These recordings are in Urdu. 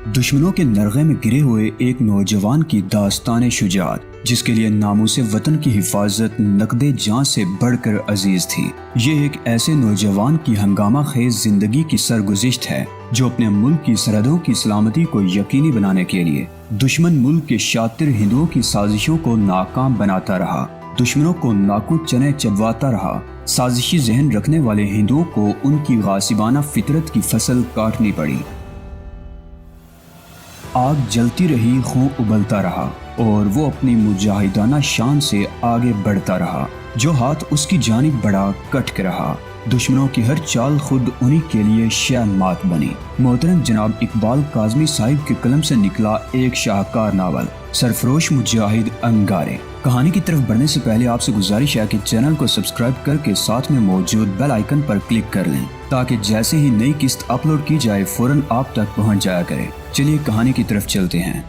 دشمنوں کے نرغے میں گرے ہوئے ایک نوجوان کی داستان شجاعت، جس کے لیے ناموس وطن کی حفاظت نقد جاں سے بڑھ کر عزیز تھی۔ یہ ایک ایسے نوجوان کی ہنگامہ خیز زندگی کی سرگزشت ہے جو اپنے ملک کی سرحدوں کی سلامتی کو یقینی بنانے کے لیے دشمن ملک کے شاطر ہندوؤں کی سازشوں کو ناکام بناتا رہا، دشمنوں کو ناکو چنے چبواتا رہا۔ سازشی ذہن رکھنے والے ہندوؤں کو ان کی غاصبانہ فطرت کی فصل کاٹنی پڑی۔ آگ جلتی رہی، خون ابلتا رہا اور وہ اپنی مجاہدانہ شان سے آگے بڑھتا رہا۔ جو ہاتھ اس کی جانب بڑھا کٹ کے رہا۔ دشمنوں کی ہر چال خود انہی کے لیے شہ مات بنی۔ محترم جناب اقبال کاظمی صاحب کے قلم سے نکلا ایک شاہکار ناول سرفروش مجاہد انگارے۔ کہانی کی طرف بڑھنے سے پہلے آپ سے گزارش ہے کہ چینل کو سبسکرائب کر کے ساتھ میں موجود بیل آئیکن پر کلک کر لیں تاکہ جیسے ہی نئی قسط اپلوڈ کی جائے فوراً آپ تک پہنچ جایا کرے۔ چلیے کہانی کی طرف چلتے ہیں۔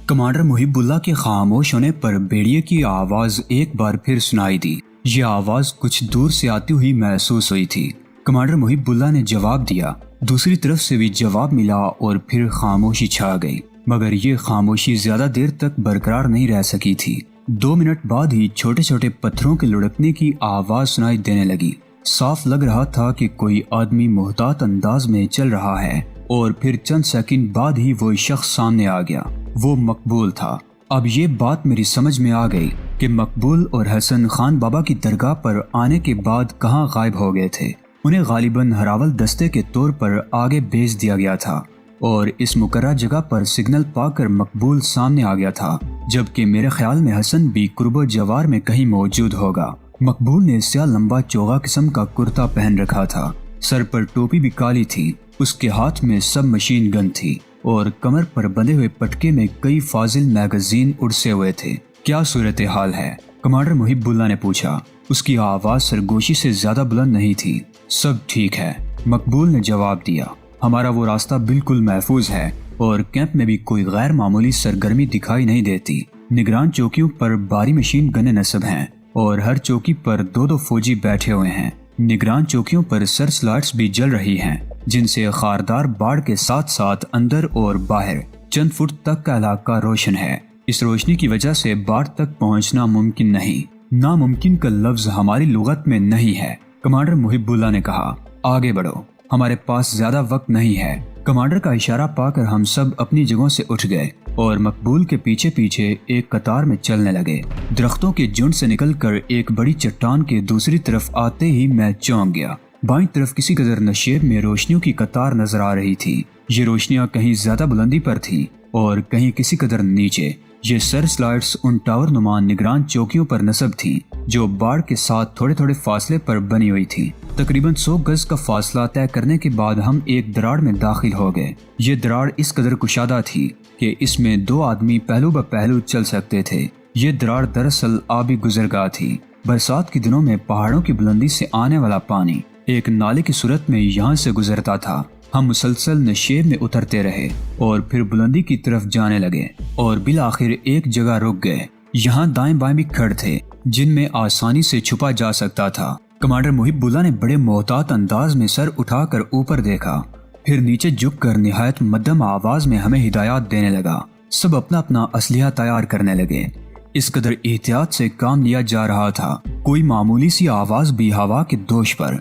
کمانڈر محب اللہ کے خاموش ہونے پر بیڑیے کی آواز ایک بار پھر سنائی دی۔ یہ آواز کچھ دور سے آتی ہوئی محسوس ہوئی تھی۔ کمانڈر محب اللہ نے جواب دیا۔ دوسری طرف سے بھی جواب ملا اور پھر خاموشی چھا گئی، مگر یہ خاموشی زیادہ دیر تک برقرار نہیں رہ سکی تھی۔ 2 منٹ بعد ہی چھوٹے چھوٹے پتھروں کے لڑکنے کی آواز سنائی دینے لگی۔ صاف لگ رہا تھا کہ کوئی آدمی محتاط انداز میں چل رہا ہے، اور پھر چند سیکنڈ بعد ہی وہ شخص سامنے آ گیا۔ وہ مقبول تھا۔ اب یہ بات میری سمجھ میں آ گئی کہ مقبول اور حسن خان بابا کی درگاہ پر آنے کے بعد کہاں غائب ہو گئے تھے۔ انہیں غالباً ہراول دستے کے طور پر آگے بھیج دیا گیا تھا، اور اس مقررہ جگہ پر سگنل پا کر مقبول سامنے آ گیا تھا، جبکہ میرے خیال میں حسن بھی قرب و جوار میں کہیں موجود ہوگا۔ مقبول نے سیاہ لمبا چوغا قسم کا کرتا پہن رکھا تھا، سر پر ٹوپی بھی کالی تھی، اس کے ہاتھ میں سب مشین گن تھی، اور کمر پر بندھے ہوئے پٹکے میں کئی فاضل میگزین اڑسے ہوئے تھے۔ کیا صورتحال ہے؟ کمانڈر محب اللہ نے پوچھا۔ اس کی آواز سرگوشی سے زیادہ بلند نہیں تھی۔ سب ٹھیک ہے، مقبول نے جواب دیا۔ ہمارا وہ راستہ بالکل محفوظ ہے اور کیمپ میں بھی کوئی غیر معمولی سرگرمی دکھائی نہیں دیتی۔ نگران چوکیوں پر باری مشین گنیں نصب ہیں اور ہر چوکی پر 2 فوجی بیٹھے ہوئے ہیں۔ نگران چوکیوں پر سرچ لائٹس بھی جل رہی ہیں، جن سے خاردار باڑ کے ساتھ ساتھ اندر اور باہر چند فٹ تک کا علاقہ روشن ہے۔ اس روشنی کی وجہ سے باڑ تک پہنچنا ممکن نہیں۔ ناممکن کا لفظ ہماری لغت میں نہیں ہے، کمانڈر محب اللہ نے کہا۔ آگے بڑھو، ہمارے پاس زیادہ وقت نہیں ہے۔ کمانڈر کا اشارہ پا کر ہم سب اپنی جگہوں سے اٹھ گئے اور مقبول کے پیچھے پیچھے ایک قطار میں چلنے لگے۔ درختوں کے جھنڈ سے نکل کر ایک بڑی چٹان کے دوسری طرف آتے ہی میں چونک گیا۔ بائیں طرف کسی قدر نشیب میں روشنیوں کی قطار نظر آ رہی تھی۔ یہ روشنیاں کہیں زیادہ بلندی پر تھیں اور کہیں کسی قدر نیچے۔ یہ سرچ لائٹس ان ٹاور نما نگران چوکیوں پر نصب تھیں جو باڑ کے ساتھ تھوڑے تھوڑے فاصلے پر بنی ہوئی تھی۔ تقریباً 100 گز کا فاصلہ طے کرنے کے بعد ہم ایک دراڑ میں داخل ہو گئے۔ یہ دراڑ اس قدر کشادہ تھی کہ اس میں 2 آدمی پہلو بہ پہلو چل سکتے تھے۔ یہ دراڑ دراصل آبی گزرگاہ تھی۔ برسات کے دنوں میں پہاڑوں کی بلندی سے آنے والا پانی ایک نالے کی صورت میں یہاں سے گزرتا تھا۔ ہم مسلسل نشیب میں اترتے رہے اور پھر بلندی کی طرف جانے لگے اور بالآخر ایک جگہ رک گئے۔ یہاں دائیں بائیں بھی کھڑ تھے جن میں آسانی سے چھپا جا سکتا تھا۔ کمانڈر محب اللہ نے بڑے محتاط انداز میں سر اٹھا کر اوپر دیکھا، پھر نیچے جھک کر نہایت مدھم آواز میں ہمیں ہدایات دینے لگا۔ سب اپنا اپنا اسلحہ تیار کرنے لگے۔ اس قدر احتیاط سے کام لیا جا رہا تھا، کوئی معمولی سی آواز بھی ہوا کے دوش پر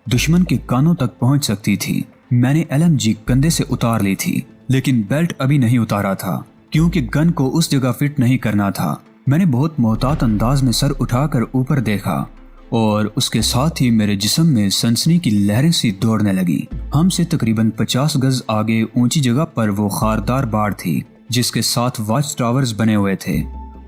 دشمن کے کانوں تک پہنچ سکتی تھی۔ میں نے LMG کندھے سے اتار لی تھی، لیکن بیلٹ ابھی نہیں اتارا تھا کیونکہ گن کو اس جگہ فٹ نہیں کرنا تھا۔ میں نے بہت محتاط انداز میں سر اٹھا کر اوپر دیکھا اور اس کے ساتھ ہی میرے جسم میں سنسنی کی لہریں سی دوڑنے لگی۔ ہم سے تقریباً 50 گز آگے اونچی جگہ پر وہ خاردار باڑ تھی جس کے ساتھ واچ ٹاورز بنے ہوئے تھے،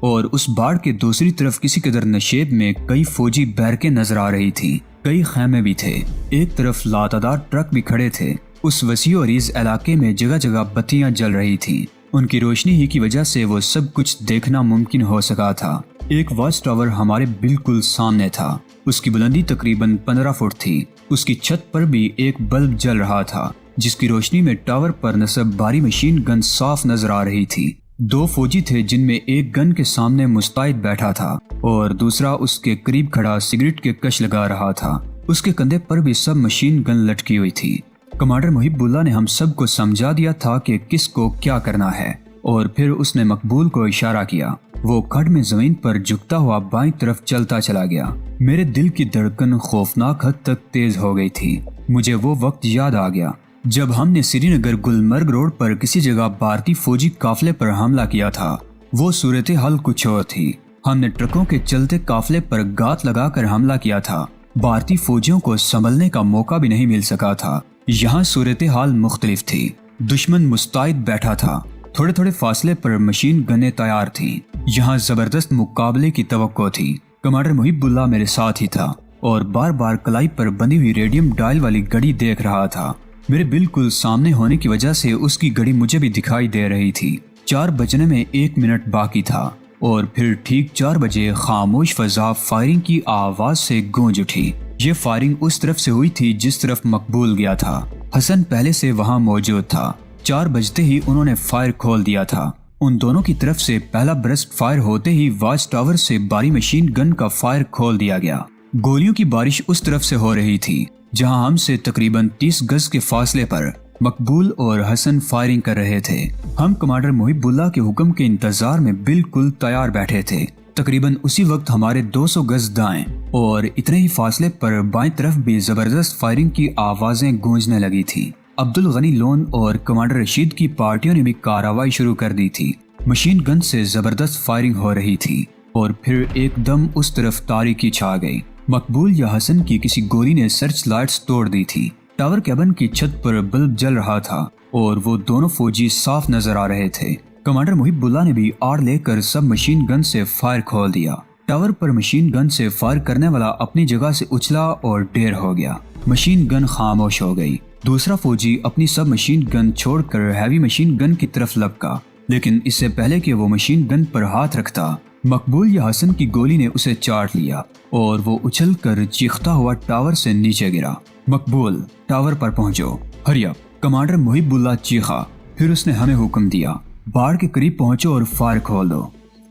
اور اس باڑ کے دوسری طرف کسی قدر نشیب میں کئی فوجی بیرکیں نظر آ رہی تھی، کئی خیمے بھی تھے۔ ایک طرف لاتعداد ٹرک بھی کھڑے تھے۔ اس وسیع و عریض علاقے میں جگہ جگہ بتیاں جل رہی تھیں۔ ان کی روشنی ہی کی وجہ سے وہ سب کچھ دیکھنا ممکن ہو سکا تھا۔ ایک واچ ٹاور ہمارے بالکل سامنے تھا۔ اس کی بلندی تقریباً 15 فٹ تھی۔ اس کی چھت پر بھی ایک بلب جل رہا تھا جس کی روشنی میں ٹاور پر نصب بھاری مشین گن صاف نظر آ رہی تھی۔ 2 فوجی تھے جن میں ایک گن کے سامنے مستعد بیٹھا تھا اور دوسرا اس کے قریب کھڑا سگریٹ کے کش لگا رہا تھا۔ اس کے کندھے پر بھی سب مشین گن لٹکی ہوئی تھی۔ کمانڈر محب اللہ نے ہم سب کو سمجھا دیا تھا کہ کس کو کیا کرنا ہے، اور پھر اس نے مقبول کو اشارہ کیا۔ وہ کھڈ میں زمین پر جھکتا ہوا بائیں طرف چلتا چلا گیا۔ میرے دل کی دھڑکن خوفناک حد تک تیز ہو گئی تھی۔ مجھے وہ وقت یاد آ گیا جب ہم نے سری نگر گلمرگ روڈ پر کسی جگہ بھارتی فوجی قافلے پر حملہ کیا تھا۔ وہ صورتحال کچھ اور تھی۔ ہم نے ٹرکوں کے چلتے قافلے پر گات لگا کر حملہ کیا تھا۔ بھارتی فوجیوں کو سنبھلنے کا موقع بھی نہیں مل سکا تھا۔ یہاں صورتحال مختلف تھی۔ دشمن مستعد بیٹھا تھا، تھوڑے تھوڑے فاصلے پر مشین گنیں تیار تھیں۔ یہاں زبردست مقابلے کی توقع تھی۔ کمانڈر محب اللہ میرے ساتھ ہی تھا اور بار بار کلائی پر بندھی ہوئی ریڈیم ڈائل والی گھڑی دیکھ رہا تھا۔ میرے بالکل سامنے ہونے کی وجہ سے اس کی گھڑی مجھے بھی دکھائی دے رہی تھی۔ 4 بجنے میں 1 منٹ باقی تھا اور پھر ٹھیک 4 بجے خاموش فضا فائرنگ کی آواز سے گونج اٹھی۔ یہ فائرنگ اس طرف سے ہوئی تھی جس طرف مقبول گیا تھا۔ حسن پہلے سے وہاں موجود تھا۔ 4 بجتے ہی انہوں نے فائر کھول دیا تھا۔ ان دونوں کی طرف سے پہلا برسٹ فائر ہوتے ہی واچ ٹاور سے بھاری مشین گن کا فائر کھول دیا گیا۔ گولیوں کی بارش اس طرف سے ہو رہی تھی جہاں ہم سے تقریباً 30 گز کے فاصلے پر مقبول اور حسن فائرنگ کر رہے تھے۔ ہم کمانڈر محب اللہ کے حکم کے انتظار میں بالکل تیار بیٹھے تھے۔ تقریباً اسی وقت ہمارے 200 گز دائیں اور اتنے ہی فاصلے پر بائیں طرف بھی زبردست فائرنگ کی آوازیں گونجنے لگی تھی۔ عبدالغنی لون اور کمانڈر رشید کی پارٹیوں نے بھی کارروائی شروع کر دی تھی۔ مشین گن سے زبردست فائرنگ ہو رہی تھی اور پھر ایک دم اس طرف تاریکی چھا گئی۔ مقبول یا حسن کی کسی گولی نے سرچ لائٹس توڑ دی تھی۔ ٹاور کیبن کی چھت پر بلب جل رہا تھا اور وہ دونوں فوجی صاف نظر آ رہے تھے۔ کمانڈر محب اللہ نے بھی آڑ لے کر سب مشین گن سے فائر کھول دیا۔ ٹاور پر مشین گن سے فائر کرنے والا اپنی جگہ سے اچھلا اور ڈیر ہو گیا۔ مشین گن خاموش ہو گئی۔ دوسرا فوجی اپنی سب مشین گن چھوڑ کر ہیوی مشین گن کی طرف لپکا، لیکن اس سے پہلے کہ وہ مشین گن پر ہاتھ رکھتا، مقبول یا حسن کی گولی نے اسے چاٹ لیا اور وہ اچھل کر چیختا ہوا ٹاور سے نیچے گرا۔ مقبول، ٹاور پر پہنچو، ہری اپ، کمانڈر محب اللہ چیخا۔ پھر اس نے ہمیں حکم دیا، باڑ کے قریب پہنچو اور فائر کھول دو۔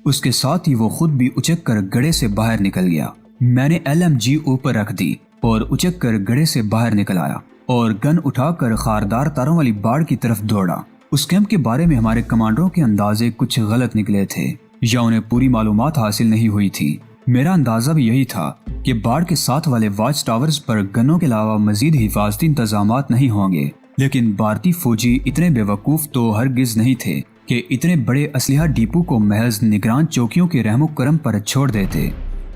اس کے ساتھ ہی وہ خود بھی اچک کر گڑھے سے باہر نکل گیا۔ میں نے LMG اوپر رکھ دی اور اچک کر گڑھے سے باہر نکل آیا اور گن اٹھا کر خاردار تاروں والی باڑ کی طرف دوڑا۔ اس کیمپ کے بارے میں ہمارے کمانڈروں کے اندازے کچھ غلط نکلے تھے یا انہیں پوری معلومات حاصل نہیں ہوئی تھی۔ میرا اندازہ بھی یہی تھا کہ باڑ کے ساتھ والے واچ ٹاورز پر گنوں کے علاوہ مزید حفاظتی انتظامات نہیں ہوں گے، لیکن بھارتی فوجی اتنے بے وقوف تو ہرگز نہیں تھے کہ اتنے بڑے اسلحہ ڈیپو کو محض نگران چوکیوں کے رحم و کرم پر چھوڑ دیتے۔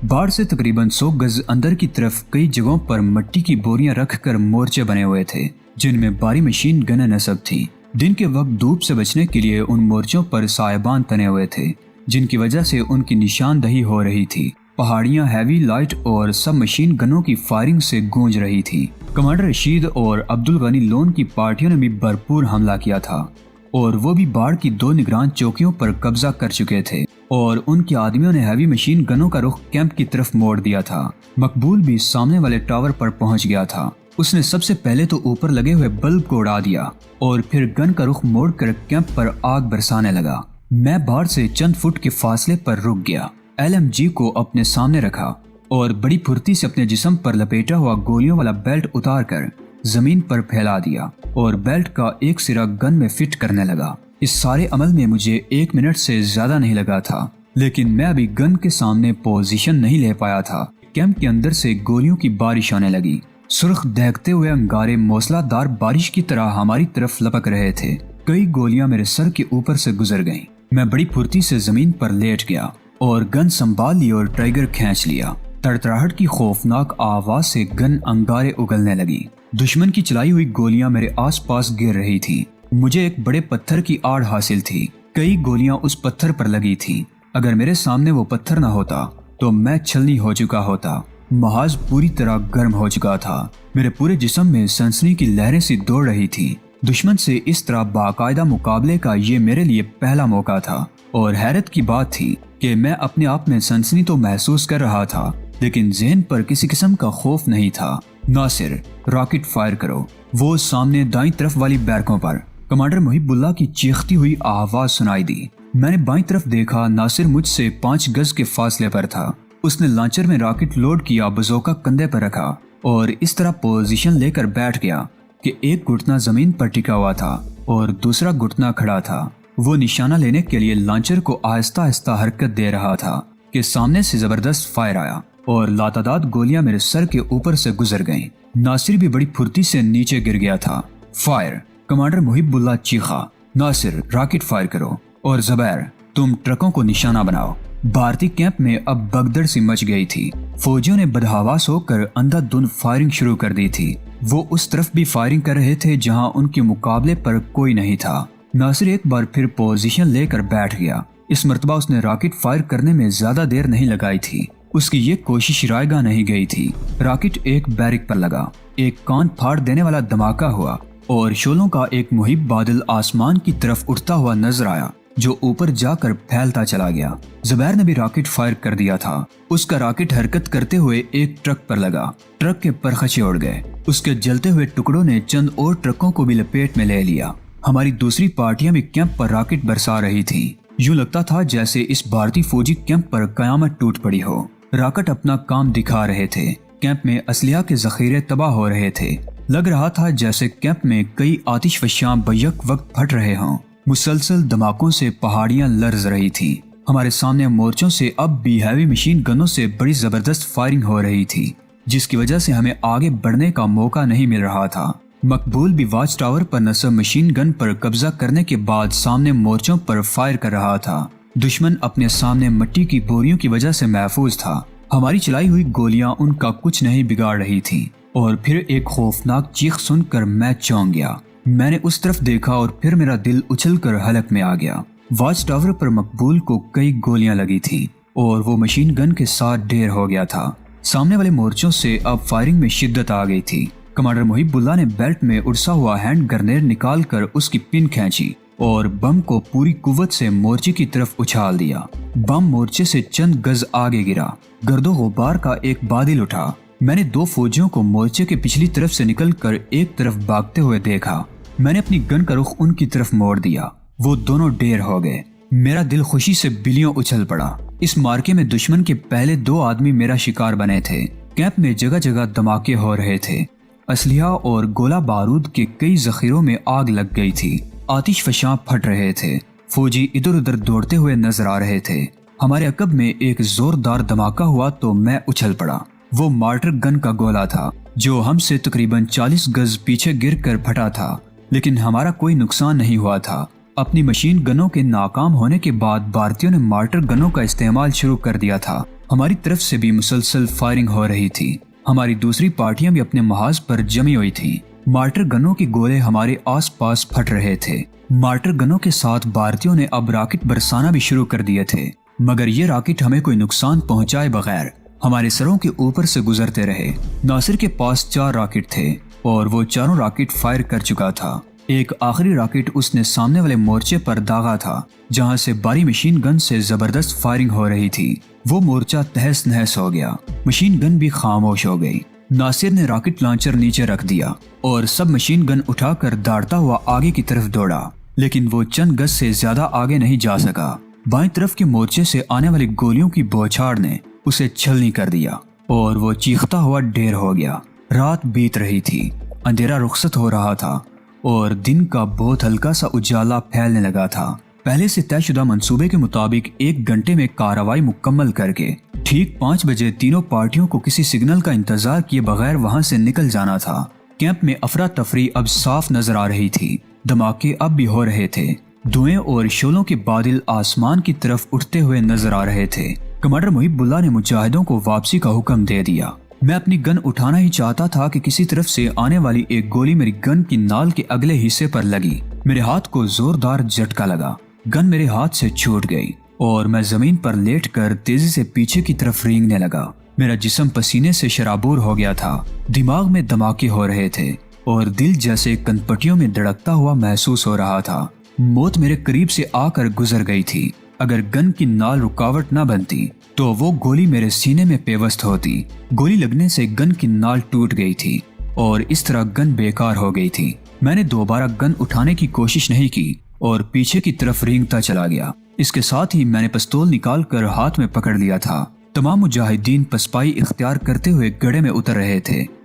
باڑ سے تقریباً 100 گز اندر کی طرف کئی جگہوں پر مٹی کی بوریاں رکھ کر مورچے بنے ہوئے تھے جن میں بھاری مشین گنیں نصب تھی۔ دن کے وقت دھوپ سے بچنے کے لیے ان مورچوں پر سائبان تنے ہوئے تھے جن کی وجہ سے ان کی نشاندہی ہو رہی تھی۔ پہاڑیاں ہیوی لائٹ اور سب مشین گنوں کی فائرنگ سے گونج رہی تھی۔ کمانڈر رشید اور عبدالغنی لون کی پارٹیوں نے بھی بھرپور حملہ کیا تھا اور وہ بھی باڑ کی 2 نگران چوکیوں پر قبضہ کر چکے تھے اور ان کے آدمیوں نے ہیوی مشین گنوں کا رخ کیمپ کی طرف موڑ دیا تھا۔ مقبول بھی سامنے والے ٹاور پر پہنچ گیا تھا۔ اس نے سب سے پہلے تو اوپر لگے ہوئے بلب کو اڑا دیا اور پھر گن کا رخ موڑ کر کیمپ پر آگ برسانے لگا۔ میں باڑ سے چند فٹ کے فاصلے پر رک گیا، LMG کو اپنے سامنے رکھا اور بڑی پھرتی سے اپنے جسم پر لپیٹا ہوا گولیوں والا بیلٹ اتار کر زمین پر پھیلا دیا اور بیلٹ کا ایک سرا گن میں فٹ کرنے لگا۔ اس سارے عمل میں مجھے 1 منٹ سے زیادہ نہیں لگا تھا، لیکن میں ابھی گن کے سامنے پوزیشن نہیں لے پایا تھا۔ کیمپ کے اندر سے گولیوں کی بارش آنے لگی۔ سرخ دہکتے ہوئے انگارے موسلا دار بارش کی طرح ہماری طرف لپک رہے تھے۔ کئی گولیاں میرے سر کے اوپر سے گزر گئیں۔ میں بڑی پھرتی سے زمین پر لیٹ گیا اور گن سنبھال لی اور ٹریگر کھینچ لیا۔ تڑتڑاہٹ کی خوفناک آواز سے گن انگارے اگلنے لگی۔ دشمن کی چلائی ہوئی گولیاں میرے آس پاس گر رہی تھی۔ مجھے ایک بڑے پتھر کی آڑ حاصل تھی۔ کئی گولیاں اس پتھر پر لگی تھی۔ اگر میرے سامنے وہ پتھر نہ ہوتا تو میں چھلنی ہو چکا ہوتا۔ محاذ پوری طرح گرم ہو چکا تھا۔ میرے پورے جسم میں سنسنی کی لہریں سی دوڑ رہی تھی۔ دشمن سے اس طرح باقاعدہ مقابلے کا یہ میرے لیے پہلا موقع تھا اور حیرت کی بات تھی کہ میں اپنے آپ میں سنسنی تو محسوس کر رہا تھا لیکن ذہن پر کسی قسم کا خوف نہیں تھا۔ ناصر، راکٹ فائر کرو۔ وہ سامنے دائیں طرف والی بیرکوں پر کمانڈر محب اللہ کی چیختی ہوئی آواز سنائی دی۔ میں نے بائیں طرف دیکھا، ناصر مجھ سے 5 گز کے فاصلے پر تھا۔ اس نے لانچر میں راکٹ لوڈ کیا، بزوکا کندھے پر رکھا اور اس طرح پوزیشن لے کر بیٹھ گیا کہ ایک گھٹنا زمین پر ٹکا ہوا تھا اور دوسرا گھٹنا کھڑا تھا۔ وہ نشانہ لینے کے لیے لانچر کو آہستہ آہستہ حرکت دے رہا تھا کہ سامنے سے زبردست فائر آیا اور لاتعداد گولیاں میرے سر کے اوپر سے گزر گئیں۔ ناصر بھی بڑی پھرتی سے نیچے گر گیا تھا۔ فائر! کمانڈر محب اللہ چیخا۔ ناصر راکٹ فائر کرو اور زبیر تم ٹرکوں کو نشانہ بناؤ۔ بھارتی کیمپ میں اب بگدڑ سی مچ گئی تھی۔ فوجیوں نے بدحواس ہو کر اندھا دھند فائرنگ شروع کر دی تھی۔ وہ اس طرف بھی فائرنگ کر رہے تھے جہاں ان کے مقابلے پر کوئی نہیں تھا۔ ناصر ایک بار پھر پوزیشن لے کر بیٹھ گیا۔ اس مرتبہ اس نے راکٹ فائر کرنے میں زیادہ دیر نہیں لگائی تھی۔ اس کی یہ کوشش رائے گاہ نہیں گئی تھی۔ راکٹ ایک بیرک پر لگا، ایک کان پھاڑ دینے والا دھماکہ ہوا اور شعلوں کا ایک مہیب بادل آسمان کی طرف اٹھتا ہوا نظر آیا جو اوپر جا کر پھیلتا چلا گیا۔ زبیر نے بھی راکٹ فائر کر دیا تھا۔ اس کا راکٹ حرکت کرتے ہوئے ایک ٹرک پر لگا۔ ٹرک کے پرخچے اڑ گئے۔ اس کے جلتے ہوئے ٹکڑوں نے چند اور ٹرکوں کو بھی لپیٹ میں لے لیا۔ ہماری دوسری پارٹیاں بھی کیمپ پر راکٹ برسا رہی تھیں۔ یوں لگتا تھا جیسے اس بھارتی فوجی کیمپ پر قیامت ٹوٹ پڑی ہو۔ راکٹ اپنا کام دکھا رہے تھے۔ کیمپ میں اسلحہ کے ذخیرے تباہ ہو رہے تھے۔ لگ رہا تھا جیسے کیمپ میں کئی آتش فشاں بیک وقت پھٹ رہے ہوں۔ مسلسل دھماکوں سے پہاڑیاں لرز رہی تھیں۔ ہمارے سامنے مورچوں سے اب بھی ہیوی مشین گنوں سے بڑی زبردست فائرنگ ہو رہی تھی، جس کی وجہ سے ہمیں آگے بڑھنے کا موقع نہیں مل رہا تھا۔ مقبول بھی واچ ٹاور پر نصب مشین گن پر قبضہ کرنے کے بعد سامنے مورچوں پر فائر کر رہا تھا۔ دشمن اپنے سامنے مٹی کی بوریوں کی وجہ سے محفوظ تھا۔ ہماری چلائی ہوئی گولیاں ان کا کچھ نہیں بگاڑ رہی تھیں۔ اور پھر ایک خوفناک چیخ سن کر میں چونک گیا۔ میں نے اس طرف دیکھا اور پھر میرا دل اچھل کر حلق میں آ گیا۔ واچ ٹاور پر مقبول کو کئی گولیاں لگی تھیں اور وہ مشین گن کے ساتھ ڈھیر ہو گیا تھا۔ سامنے والے مورچوں سے اب فائرنگ میں شدت آ گئی تھی۔ کمانڈر محب اللہ نے بیلٹ میں اڑسا ہوا ہینڈ گرنیڈ نکال کر اس کی پن کھینچی اور بم کو پوری قوت سے مورچے کی طرف اچھال دیا۔ بم مورچے سے چند گز آگے گرا۔ گرد و غبار کا ایک بادل اٹھا۔ میں نے دو فوجیوں کو مورچے کے پچھلی طرف سے نکل کر ایک طرف بھاگتے ہوئے دیکھا۔ میں نے اپنی گن کا رخ ان کی طرف موڑ دیا۔ وہ دونوں ڈھیر ہو گئے۔ میرا دل خوشی سے بلیوں اچھل پڑا۔ اس مارکے میں دشمن کے پہلے دو آدمی میرا شکار بنے تھے۔ کیمپ میں جگہ جگہ دھماکے ہو رہے تھے۔ اسلحہ اور گولہ بارود کے کئی ذخیروں میں آگ لگ گئی تھی۔ آتش فشاں پھٹ رہے تھے۔ فوجی ادھر ادھر دوڑتے ہوئے نظر آ رہے تھے۔ ہمارے عقب میں ایک زوردار دھماکہ ہوا تو میں اچھل پڑا۔ وہ مارٹر گن کا گولہ تھا جو ہم سے تقریباً 40 گز پیچھے گر کر پھٹا تھا، لیکن ہمارا کوئی نقصان نہیں ہوا تھا۔ اپنی مشین گنوں کے ناکام ہونے کے بعد بھارتیوں نے مارٹر گنوں کا استعمال شروع کر دیا تھا۔ ہماری طرف سے بھی مسلسل فائرنگ ہو رہی تھی۔ ہماری دوسری پارٹیاں بھی اپنے محاذ پر جمی ہوئی تھیں۔ مارٹر گنوں کے گولے ہمارے آس پاس پھٹ رہے تھے۔ مارٹر گنوں کے ساتھ بھارتیوں نے اب راکٹ برسانا بھی شروع کر دیے تھے، مگر یہ راکٹ ہمیں کوئی نقصان پہنچائے بغیر ہمارے سروں کے اوپر سے گزرتے رہے۔ ناصر کے پاس 4 راکٹ تھے اور وہ چاروں راکٹ فائر کر چکا تھا۔ ایک آخری راکٹ اس نے سامنے والے مورچے پر داغا تھا جہاں سے باری مشین گن سے زبردست فائرنگ ہو رہی تھی۔ وہ مورچہ تہس نہس ہو گیا۔ مشین گن بھی خاموش ہو گئی۔ ناصر نے راکٹ لانچر نیچے رکھ دیا اور سب مشین گن اٹھا کر دوڑتا ہوا آگے کی طرف دوڑا، لیکن وہ چند گز سے زیادہ آگے نہیں جا سکا۔ بائیں طرف کے مورچے سے آنے والی گولیوں کی بوچھاڑ نے اسے چھلنی کر دیا اور وہ چیختا ہوا ڈھیر ہو گیا۔ رات بیت رہی تھی، اندھیرا رخصت ہو رہا تھا اور دن کا بہت ہلکا سا اجالا پھیلنے لگا تھا۔ پہلے سے طے شدہ منصوبے کے مطابق 1 گھنٹے میں کارروائی مکمل کر کے ٹھیک 5 بجے تینوں پارٹیوں کو کسی سگنل کا انتظار کیے بغیر وہاں سے نکل جانا تھا۔ کیمپ میں افراتفری اب صاف نظر آ رہی تھی۔ دھماکے اب بھی ہو رہے تھے۔ دھوئیں اور شعلوں کے بادل آسمان کی طرف اٹھتے ہوئے نظر آ رہے تھے۔ کمانڈر محب اللہ نے مجاہدوں کو واپسی کا حکم دے دیا۔ میں اپنی گن اٹھانا ہی چاہتا تھا کہ کسی طرف سے آنے والی ایک گولی میری گن کی نال کے اگلے حصے پر لگی۔ میرے ہاتھ کو زوردار جھٹکا لگا۔ گن میرے ہاتھ سے چھوٹ گئی اور میں زمین پر لیٹ کر تیزی سے پیچھے کی طرف رینگنے لگا۔ میرا جسم پسینے سے شرابور ہو گیا تھا۔ دماغ میں دھماکے ہو رہے تھے اور دل جیسے کنپٹیوں میں دھڑکتا ہوا محسوس ہو رہا تھا۔ موت میرے قریب سے آ کر گزر گئی تھی۔ اگر گن کی نال رکاوٹ نہ بنتی تو وہ گولی میرے سینے میں پیوست ہوتی۔ گولی لگنے سے گن کی نال ٹوٹ گئی تھی اور اس طرح گن بیکار ہو گئی تھی۔ میں نے دوبارہ گن اٹھانے کی کوشش نہیں کی اور پیچھے کی طرف رینگتا چلا گیا۔ اس کے ساتھ ہی میں نے پستول نکال کر ہاتھ میں پکڑ لیا تھا۔ تمام مجاہدین پسپائی اختیار کرتے ہوئے گڑھے میں اتر رہے تھے۔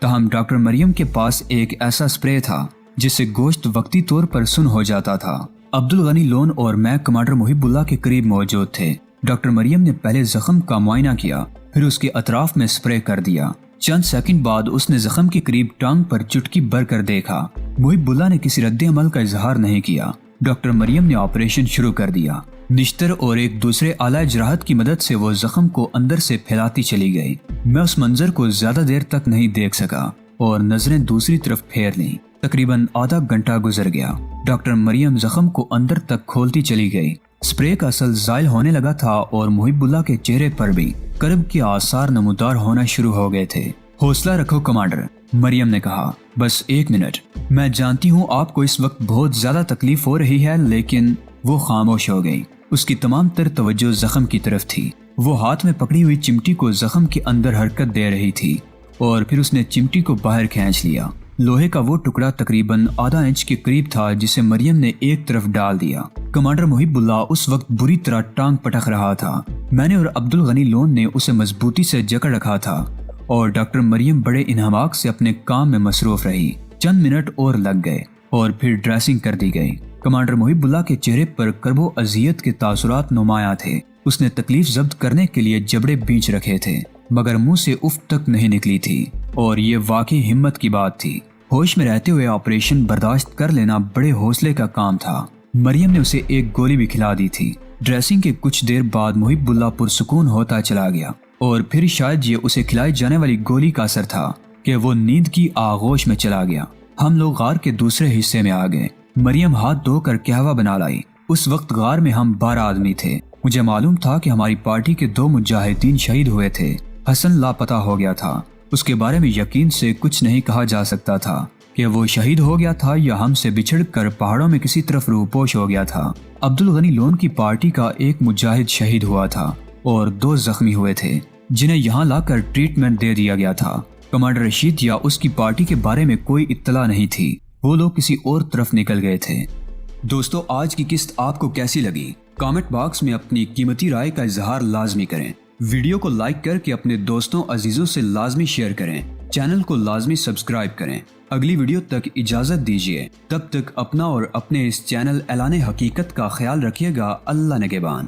تاہم ڈاکٹر مریم کے پاس ایک ایسا سپرے تھا جس سے گوشت وقتی طور پر سن ہو جاتا تھا۔ عبدالغنی لون اور میں کمانڈر محب اللہ کے قریب موجود تھے۔ ڈاکٹر مریم نے پہلے زخم کا معائنہ کیا، پھر اس کے اطراف میں سپرے کر دیا۔ چند سیکنڈ بعد اس نے زخم کے قریب ٹانگ پر چٹکی بھر کر دیکھا۔ محب اللہ نے کسی رد عمل کا اظہار نہیں کیا۔ ڈاکٹر مریم نے آپریشن شروع کر دیا۔ نشتر اور ایک دوسرے آلہ جراحت کی مدد سے وہ زخم کو اندر سے پھیلاتی چلی گئی۔ میں اس منظر کو زیادہ دیر تک نہیں دیکھ سکا اور نظریں دوسری طرف پھیر لیں۔ تقریباً آدھا گھنٹہ گزر گیا۔ ڈاکٹر مریم زخم کو اندر تک کھولتی چلی گئی۔ سپرے کا اثر زائل ہونے لگا تھا اور محب اللہ کے چہرے پر بھی کرب کے آثار نمودار ہونا شروع ہو گئے تھے۔ حوصلہ رکھو کمانڈر، مریم نے کہا، بس ایک منٹ۔ میں جانتی ہوں آپ کو اس وقت بہت زیادہ تکلیف ہو رہی ہے، لیکن وہ خاموش ہو گئی۔ اس کی تمام تر توجہ زخم کی طرف تھی۔ وہ ہاتھ میں پکڑی ہوئی چمٹی کو زخم کے اندر حرکت دے رہی تھی اور پھر اس نے چمٹی کو باہر کھینچ لیا۔ لوہے کا وہ ٹکڑا تقریباً آدھا انچ کے قریب تھا جسے مریم نے ایک طرف ڈال دیا۔ کمانڈر محب اللہ اس وقت بری طرح ٹانگ پٹک رہا تھا۔ میں نے اور عبدالغنی لون نے اسے مضبوطی سے جکڑ رکھا تھا اور ڈاکٹر مریم بڑے انہماک سے اپنے کام میں مصروف رہی۔ چند منٹ اور لگ گئے اور پھر ڈریسنگ کر دی گئی۔ کمانڈر محب اللہ کے چہرے پر کرب و اذیت کے تاثرات نمایاں تھے۔ اس نے تکلیف ضبط کرنے کے لیے جبڑے بیچ رکھے تھے مگر منہ سے اف تک نہیں نکلی تھی اور یہ واقعی ہمت کی بات تھی۔ ہوش میں رہتے ہوئے آپریشن برداشت کر لینا بڑے حوصلے کا کام تھا۔ مریم نے اسے ایک گولی بھی کھلا دی تھی۔ ڈریسنگ کے کچھ دیر بعد محب اللہ پرسکون ہوتا چلا گیا اور پھر شاید یہ اسے کھلائی جانے والی گولی کا اثر تھا کہ وہ نیند کی آغوش میں چلا گیا۔ ہم لوگ غار کے دوسرے حصے میں آ گئے۔ مریم ہاتھ دھو کر قہوہ بنا لائی۔ اس وقت غار میں ہم 12 آدمی تھے۔ مجھے معلوم تھا کہ ہماری پارٹی کے 2 مجاہدین شہید ہوئے تھے۔ حسن لاپتہ ہو گیا تھا۔ اس کے بارے میں یقین سے کچھ نہیں کہا جا سکتا تھا کہ وہ شہید ہو گیا تھا یا ہم سے بچھڑ کر پہاڑوں میں کسی طرف روپوش ہو گیا تھا۔ عبدالغنی لون کی پارٹی کا ایک مجاہد شہید ہوا تھا اور 2 زخمی ہوئے تھے جنہیں یہاں لا کر ٹریٹمنٹ دے دیا گیا تھا۔ کمانڈر رشید یا اس کی پارٹی کے بارے میں کوئی اطلاع نہیں تھی۔ وہ لوگ کسی اور طرف نکل گئے تھے۔ دوستو، آج کی قسط آپ کو کیسی لگی؟ کامنٹ باکس میں اپنی قیمتی رائے کا اظہار لازمی کریں۔ ویڈیو کو لائک کر کے اپنے دوستوں عزیزوں سے لازمی شیئر کریں۔ چینل کو لازمی سبسکرائب کریں۔ اگلی ویڈیو تک اجازت دیجیے۔ تب تک اپنا اور اپنے اس چینل اعلان حقیقت کا خیال رکھیے گا۔ اللہ نگہبان۔